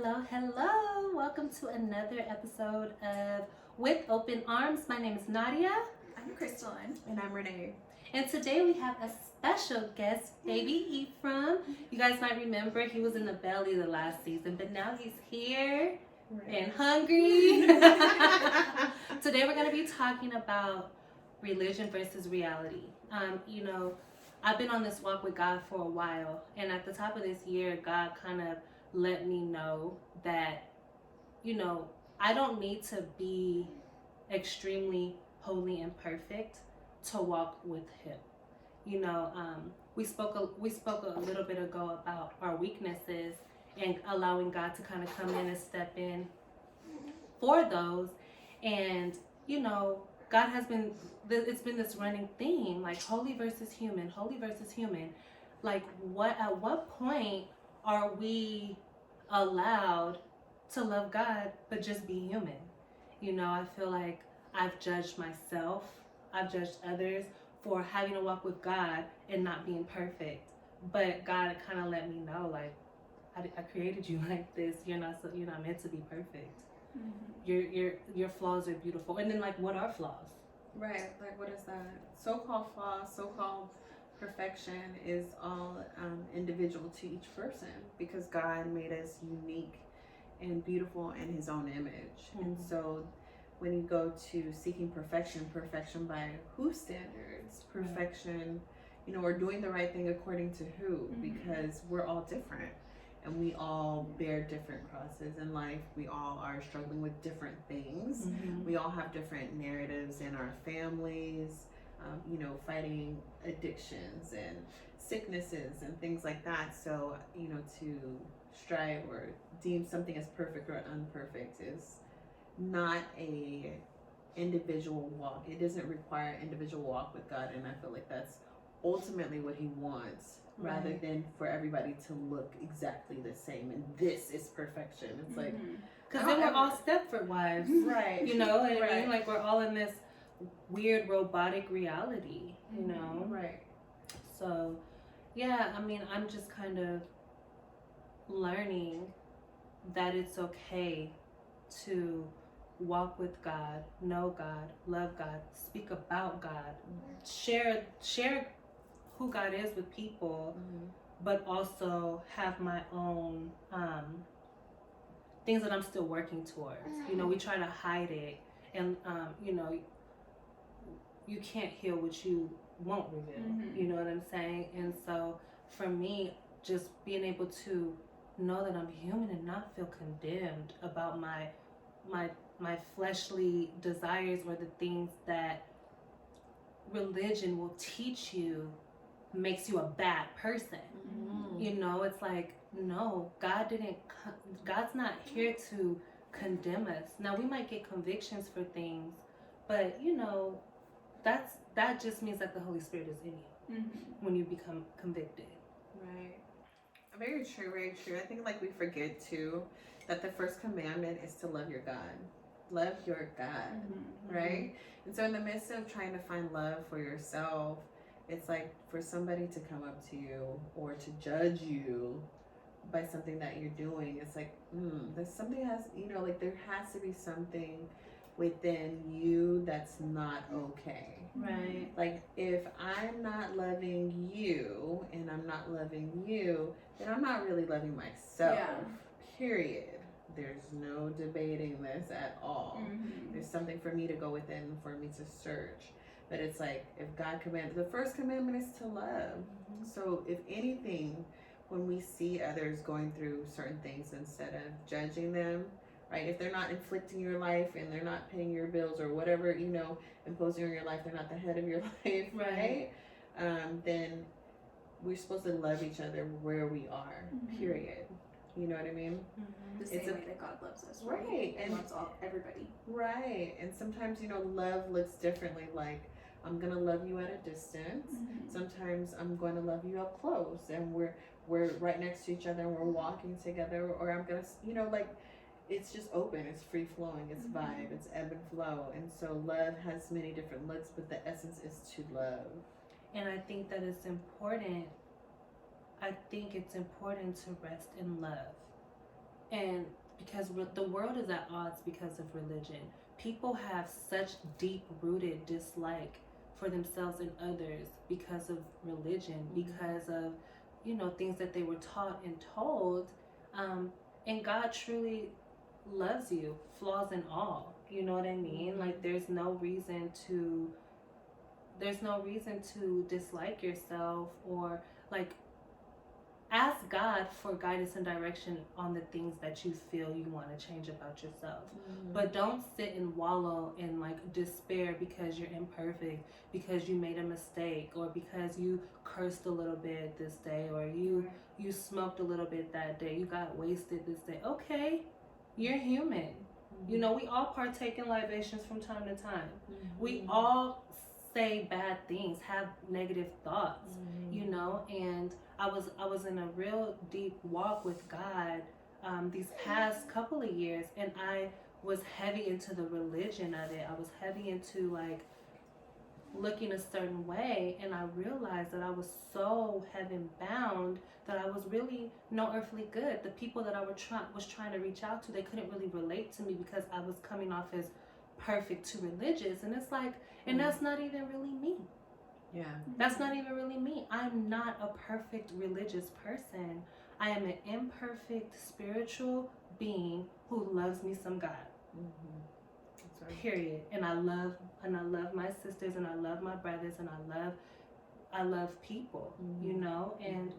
Hello, hello. Welcome to another episode of With Open Arms. My name is Nadia. I'm Crystalyn. And I'm Renee. And today we have a special guest, baby Ephraim. You guys might remember he was in the belly the last season, but now he's here and hungry. Today we're going to be talking about religion versus reality. I've been on this walk with God for a while, and at the top of this year, God kind of let me know that, I don't need to be extremely holy and perfect to walk with Him. We spoke a little bit ago about our weaknesses and allowing God to kind of come in and step in for those, and God has been, it's been this running theme, like holy versus human. Like at what point are we allowed to love God but just be human? I feel like I've judged myself, I've judged others for having to walk with God and not being perfect. But God kind of let me know, like, I created you like this. You're not meant to be perfect. Mm-hmm. Your flaws are beautiful. And then, like, what are flaws? Right. Like, what is that? So-called flaws, so-called perfection is all individual to each person, because God made us unique and beautiful in His own image. Mm-hmm. And so when you go to seeking perfection by whose standards? Perfection, or doing the right thing according to who? Mm-hmm. Because we're all different. And we all bear different crosses in life. We all are struggling with different things. Mm-hmm. We all have different narratives in our families, fighting addictions and sicknesses and things like that. So, to strive or deem something as perfect or unperfect is not a individual walk. It doesn't require an individual walk with God. And I feel like that's ultimately what He wants. Right. Rather than for everybody to look exactly the same, and this is perfection. It's like, because then we're all Stepford wives, right? You know what I mean? Like, we're all in this weird robotic reality, right? So, yeah, I mean, I'm just kind of learning that it's okay to walk with God, know God, love God, speak about God, share who God is with people, but also have my own things that I'm still working towards. We try to hide it, and you can't heal what you won't reveal. You know what I'm saying? And so for me, just being able to know that I'm human and not feel condemned about my fleshly desires or the things that religion will teach you makes you a bad person. It's like, no, God's not here to condemn us. Now, we might get convictions for things, but that just means that the Holy Spirit is in you when you become convicted. Right. Very true, very true. I think, like, we forget too that the first commandment is to love your God. Love your God, right? And so in the midst of trying to find love for yourself, it's like for somebody to come up to you or to judge you by something that you're doing. It's like, there's something like there has to be something within you that's not okay. Right. Like, if I'm not loving you and I'm not loving you, then I'm not really loving myself. Yeah. Period. There's no debating this at all. There's something for me to go within, for me to search. But it's like, if God commanded, the first commandment is to love. So if anything, when we see others going through certain things, instead of judging them, right? If they're not inflicting your life and they're not paying your bills or whatever, imposing on your life, they're not the head of your life, right? Then we're supposed to love each other where we are, period. You know what I mean? The same way that God loves us, right? Right. And loves everybody. Right. And sometimes, love looks differently. Like, I'm going to love you at a distance. Sometimes I'm going to love you up close. And we're right next to each other and we're walking together. Or I'm going to, like, it's just open. It's free flowing. It's vibe. It's ebb and flow. And so love has many different looks, but the essence is to love. And I think that it's important. I think it's important to rest in love And because the world is at odds because of religion. People have such deep-rooted dislike for themselves and others because of religion, because of, you know, things that they were taught and told. And God truly loves you, flaws and all. You know what I mean? Like there's no reason to dislike yourself, or like ask God for guidance and direction on the things that you feel you want to change about yourself. But don't sit and wallow in like despair because you're imperfect, because you made a mistake, or because you cursed a little bit this day, or you smoked a little bit that day, you got wasted this day. Okay, you're human. You know, we all partake in libations from time to time. We all say bad things, have negative thoughts, you know, and I was in a real deep walk with God these past couple of years, and I was heavy into the religion of it. I was heavy into like looking a certain way, and I realized that I was so heaven bound that I was really no earthly good. The people that I was trying to reach out to, they couldn't really relate to me because I was coming off as perfect to religious, and it's like, and that's not even really me. Yeah. That's not even really me. I'm not a perfect religious person. I am an imperfect spiritual being who loves me some God. That's right. Period. And I love my sisters, and I love my brothers, and I love people, you know, and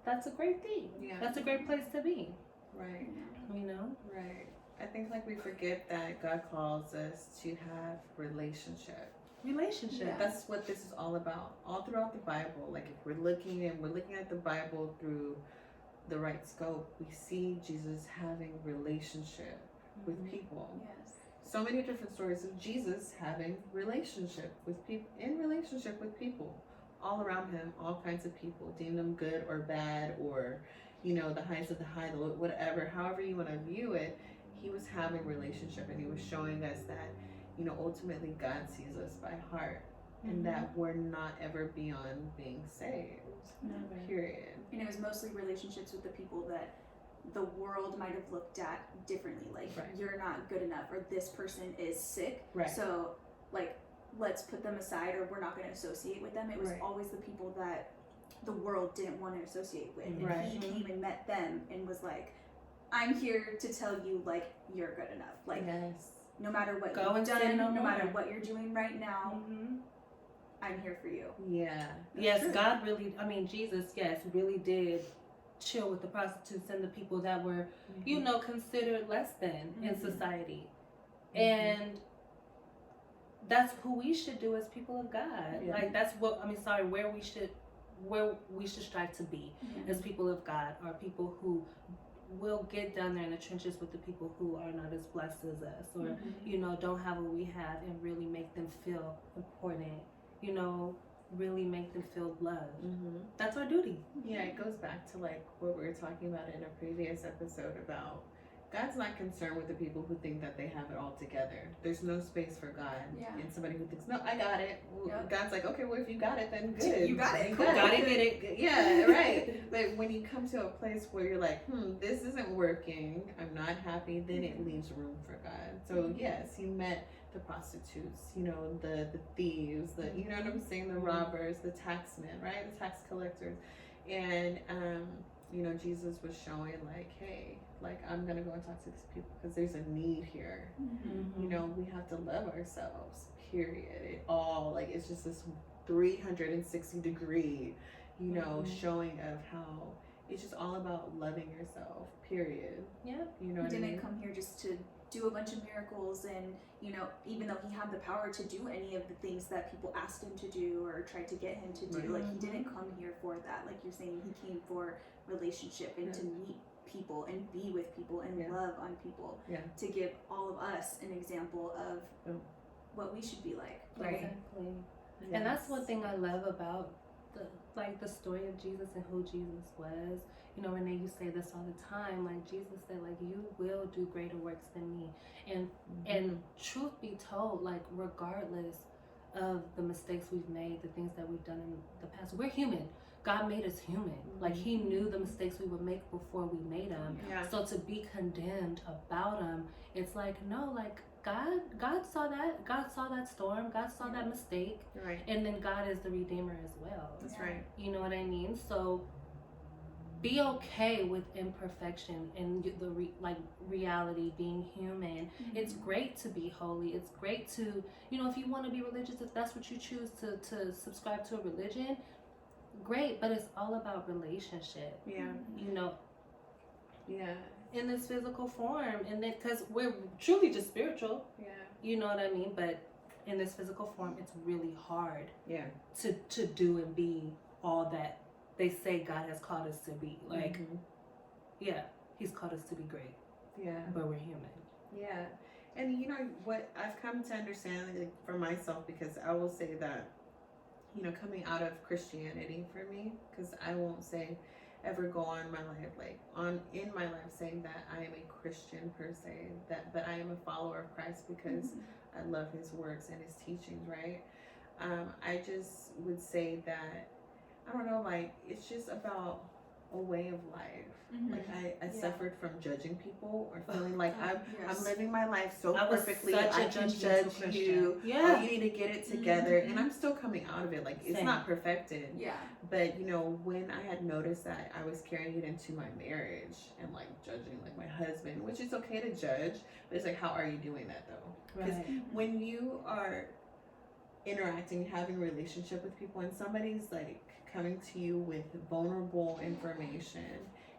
that's a great thing. Yeah. That's a great place to be. Right. You know? Right. I think like we forget that God calls us to have relationship. Yeah. That's what this is all about. All throughout the Bible, like if we're looking at the Bible through the right scope, we see Jesus having relationship with people. Yes. So many different stories of Jesus having relationship with people, in relationship with people all around him, all kinds of people, deem them good or bad, or, you know, the highs of the high, the low, whatever, however you want to view it. He was having relationship, and he was showing us that, you know, ultimately God sees us by heart, and that we're not ever beyond being saved. Period. And it was mostly relationships with the people that the world might have looked at differently, like you're not good enough, or this person is sick, so like let's put them aside, or we're not going to associate with them. It was always the people that the world didn't want to associate with, and he came and met them and was like, I'm here to tell you, like, you're good enough, like no matter what you've done, no matter what you're doing right now, I'm here for you. Yes, true. God really, I mean, Jesus, really did chill with the prostitutes and the people that were, you know, considered less than in society. And that's who we should do as people of God. Like that's what, where we should strive to be as people of God, are people who will get down there in the trenches with the people who are not as blessed as us, or you know, don't have what we have, and really make them feel important, you know, really make them feel loved. That's our duty. Yeah, it goes back to like what we were talking about in a previous episode about God's not concerned with the people who think that they have it all together. There's no space for God in somebody who thinks, no, I got it. Well, God's like, okay, well, if you got it, then good. You got it. Cool. Got it, get it. Yeah, right. But when you come to a place where you're like, this isn't working, I'm not happy, then it leaves room for God. So yes, he met the prostitutes, you know, the thieves, the, you know what I'm saying, the robbers, the taxmen, right? The tax collectors. And, you know, Jesus was showing like, hey, like, I'm gonna go and talk to these people because there's a need here. You know, we have to love ourselves, period. It all, like, it's just this 360 degree, you know, showing of how it's just all about loving yourself, period. Yeah. You know, he didn't come here just to do a bunch of miracles, and, you know, even though he had the power to do any of the things that people asked him to do or tried to get him to do, like, he didn't come here for that. Like you're saying, he came for relationship and to meet people and be with people and love on people, to give all of us an example of what we should be like, right? Exactly. And that's one thing I love about the story of Jesus and who Jesus was. You know, Renee, you say this all the time, like Jesus said, like, you will do greater works than me. And truth be told, like, regardless of the mistakes we've made, the things that we've done in the past, we're human. God made us human. Like, he knew the mistakes we would make before we made them. Yeah. So to be condemned about them, it's like, no, like, God saw that. God saw that storm. God saw that mistake. Right. And then God is the Redeemer as well. That's right. You know what I mean? So be okay with imperfection and the reality, being human. It's great to be holy. It's great to, you know, if you want to be religious, if that's what you choose to subscribe to a religion, great. But it's all about relationship. Yeah. You know. Yeah. In this physical form, and then because we're truly just spiritual. Yeah. You know what I mean? But in this physical form, it's really hard. Yeah. To do and be all that they say God has called us to be. Like, yeah, he's called us to be great. Yeah. But we're human. Yeah. And you know what I've come to understand, like, for myself, because I will say that, you know, coming out of Christianity for me, because I won't say ever go on my life, like in my life saying that I am a Christian per se, but I am a follower of Christ because I love his words and his teachings, right? I just would say that, I don't know, like, it's just about a way of life. Like, I suffered from judging people or feeling like I'm living my life so perfectly. I can judge you. Yeah. Oh, you need to get it together. And I'm still coming out of it. Like, it's not perfected. Yeah. But, you know, when I had noticed that I was carrying it into my marriage and, like, judging, like, my husband, which is okay to judge, but it's like, how are you doing that, though? Because when you are interacting, having a relationship with people, and somebody's, like, coming to you with vulnerable information,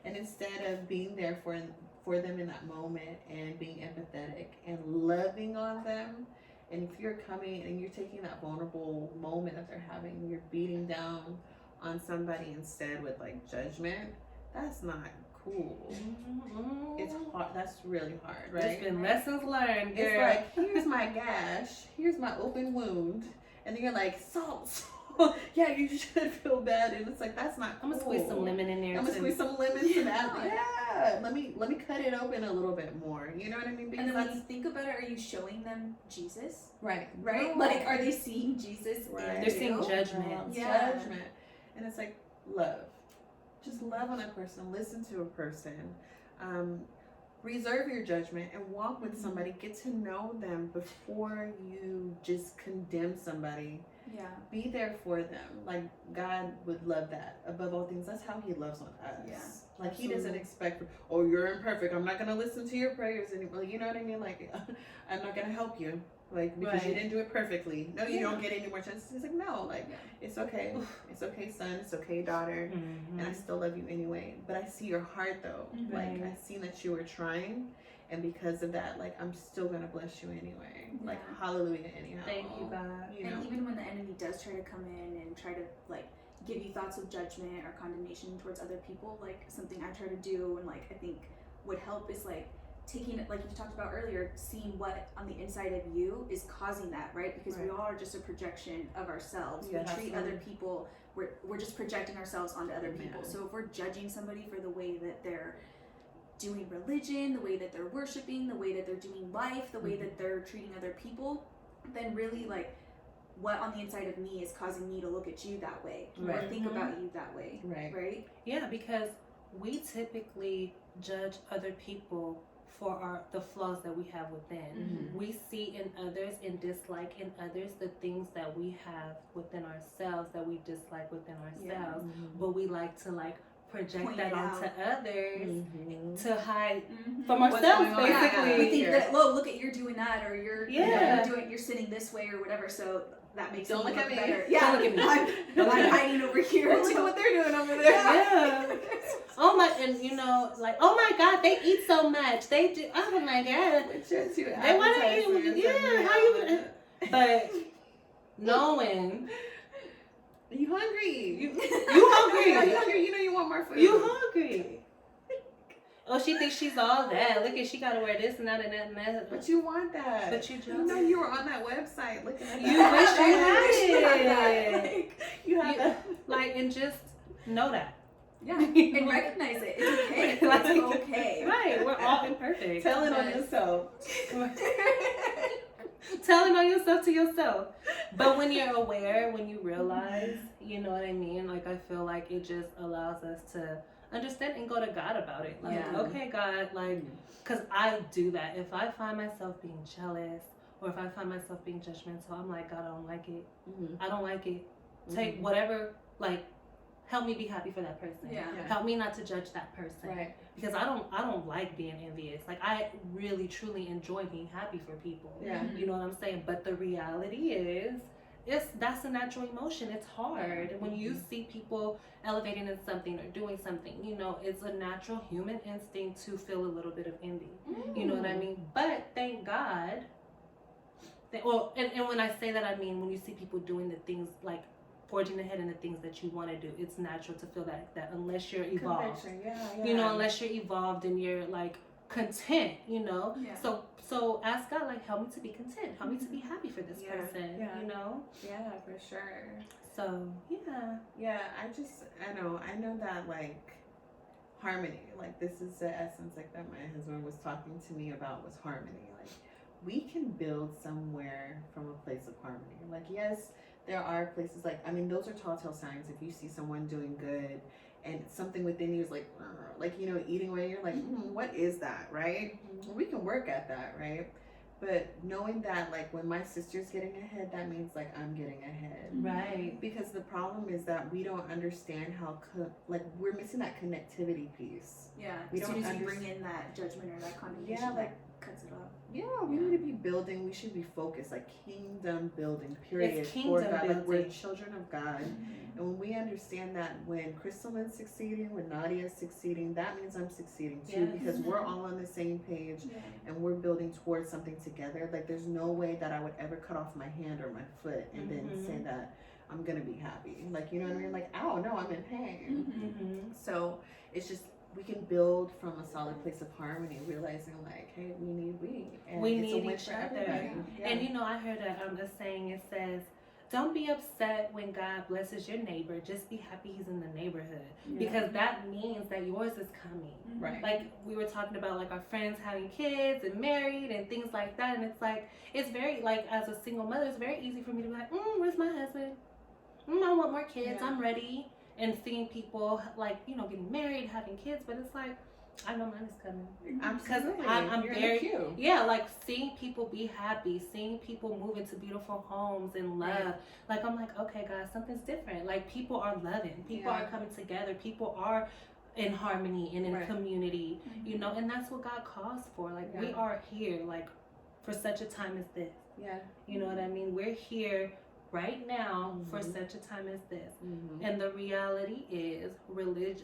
and instead of being there for them in that moment and being empathetic and loving on them, and if you're coming and you're taking that vulnerable moment that they're having, you're beating down on somebody instead with, like, judgment, that's not cool. It's hard. That's really hard, right? There's been lessons learned, girl. It's like, here's my gash, here's my open wound, and then you're like, salt. Yeah, you should feel bad, and it's like, that's not cool. I'm gonna squeeze some lemon in there. I'm gonna squeeze some lemon to that. Yeah, let me cut it open a little bit more. You know what I mean? Because and then when you think about it, are you showing them Jesus? Right. Right. No. Like, are they seeing Jesus? Right. They're seeing judgment. Judgment, and it's like, love. Just love on a person. Listen to a person. Reserve your judgment and walk with somebody. Get to know them before you just condemn somebody. Yeah. Be there for them. Like, God would love that. Above all things, that's how he loves on us. Yeah. Like, he doesn't expect, oh, you're imperfect, I'm not going to listen to your prayers anymore. You know what I mean? Like, I'm not going to help you. Like, because you didn't do it perfectly. No, you don't get any more chances. He's like, no, like, it's okay. It's okay, son. It's okay, daughter. And I still love you anyway. But I see your heart, though. Like, I see that you were trying. And because of that, like, I'm still going to bless you anyway. Like, hallelujah anyhow. Thank you, God. You know? And even when the enemy does try to come in and try to, like, give you thoughts of judgment or condemnation towards other people, like, something I try to do and, like, I think would help is, like, taking it, like you talked about earlier, seeing what on the inside of you is causing that, right? Because we all are just a projection of ourselves. Yeah, we treat other people, we're just projecting ourselves onto other people. So if we're judging somebody for the way that they're doing religion, the way that they're worshiping, the way that they're doing life, the way that they're treating other people, then really, like, what on the inside of me is causing me to look at you that way or think about you that way, right? Yeah, because we typically judge other people for the flaws that we have within. We see in others and dislike in others the things that we have within ourselves that we dislike within ourselves, but we like to, like, project that onto others to hide from ourselves, basically. We think that, look at you're doing that, or you're you're sitting this way or whatever, so that makes Don't me look at me. better. Yeah, Don't look at me. I'm hiding over here. Look at what they're doing over there. Yeah. Oh my, and you know, like, oh my God, they eat so much. They do. Oh my God. They want to eat. Yeah. How you? But knowing. You hungry? You hungry? Are you hungry? You know you want more food. You hungry? Oh, she thinks she's all that. Look at, she gotta wear this and that and that and that. But you want that. But you just. You know you were on that website looking at You that. wish you had it. You have that. Like, and just know that. Yeah, and recognize it. It's okay. Like, it's okay. Right, we're all imperfect. Tell it on yourself. telling on yourself to yourself. But when you're aware, when you realize, you know what I mean? Like, I feel like it just allows us to understand and go to God about it. Like, okay, God, like, because I do that. If I find myself being jealous or if I find myself being judgmental, I'm like, God, I don't like it. I don't like it. Take whatever, like, help me be happy for that person. Help me not to judge that person. Right. Because I don't like being envious. Like, I really truly enjoy being happy for people. Yeah. You know what I'm saying? But the reality is that's a natural emotion. It's hard when you see people elevating in something or doing something. You know, it's a natural human instinct to feel a little bit of envy. You know what I mean? But thank God. And when I say that, I mean when you see people doing the things like forging ahead in the things that you want to do, it's natural to feel that unless you're evolved. You know, unless you're evolved and you're like content, you know. So ask God, like, help me to be content, help me to be happy for this person, you know. For sure. So I know that, like, harmony, like, this is the essence, like, that my husband was talking to me about, was harmony. Like, we can build somewhere from a place of harmony. Like, yes, there are places, like, I mean, those are telltale signs. If you see someone doing good and something within you is like, you know, eating away, you're like, what is that, right? We can work at that, right? But knowing that, like, when my sister's getting ahead, that means, like, I'm getting ahead. Right. Because the problem is that we don't understand how, like, we're missing that connectivity piece. We don't bring in that judgment or that condemnation, like, cuts it off. We need to be building. We should be focused, like, kingdom building, period. It's kingdom building. Like, we're children of God. And when we understand that, when Crystalyn's succeeding, when Nadia's succeeding, that means I'm succeeding too, because we're all on the same page and we're building towards something together. Like, there's no way that I would ever cut off my hand or my foot and then say that I'm gonna be happy. Like, you know what I mean? Like, oh no, I'm in pain. So it's just, we can build from a solid place of harmony, realizing, like, hey, we need each other. And you know, I heard a saying. It says, don't be upset when God blesses your neighbor. Just be happy he's in the neighborhood. Because that means that yours is coming. Right. Like, we were talking about, like, our friends having kids and married and things like that. And it's like, it's very, like, as a single mother, it's very easy for me to be like, where's my husband? I want more kids. I'm ready. And seeing people, like, you know, getting married, having kids. But it's like, I know mine is coming. Absolutely. I'm very, like, seeing people be happy, seeing people move into beautiful homes and love. Like, I'm like, okay, guys, something's different. Like, people are loving, people are coming together, people are in harmony and in community, you know, and that's what God calls for. Like, we are here, like, for such a time as this. You know what I mean? We're here right now for such a time as this. And the reality is,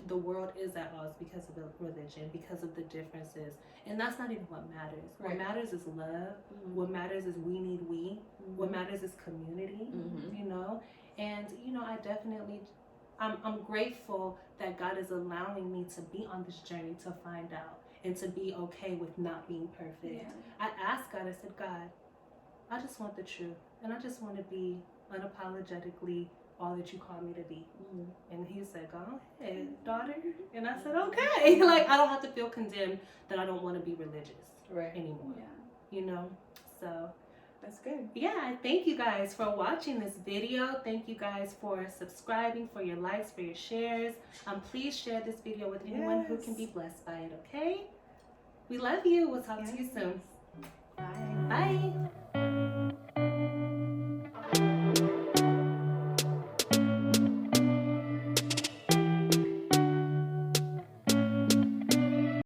the world is at odds because of the religion, because of the differences, and that's not even what matters. What matters is love. What matters is we need we. What matters is community. You know, and you know, I definitely, I'm grateful that God is allowing me to be on this journey to find out and to be okay with not being perfect. I asked God, I said, God, I just want the truth, and I just want to be unapologetically all that you call me to be. And he said, go ahead, daughter. And I said, okay. Like, I don't have to feel condemned that I don't want to be religious anymore. You know? So that's good. Thank you guys for watching this video. Thank you guys for subscribing, for your likes, for your shares. Please share this video with anyone who can be blessed by it, okay? We love you. We'll talk to you soon. Bye. Bye.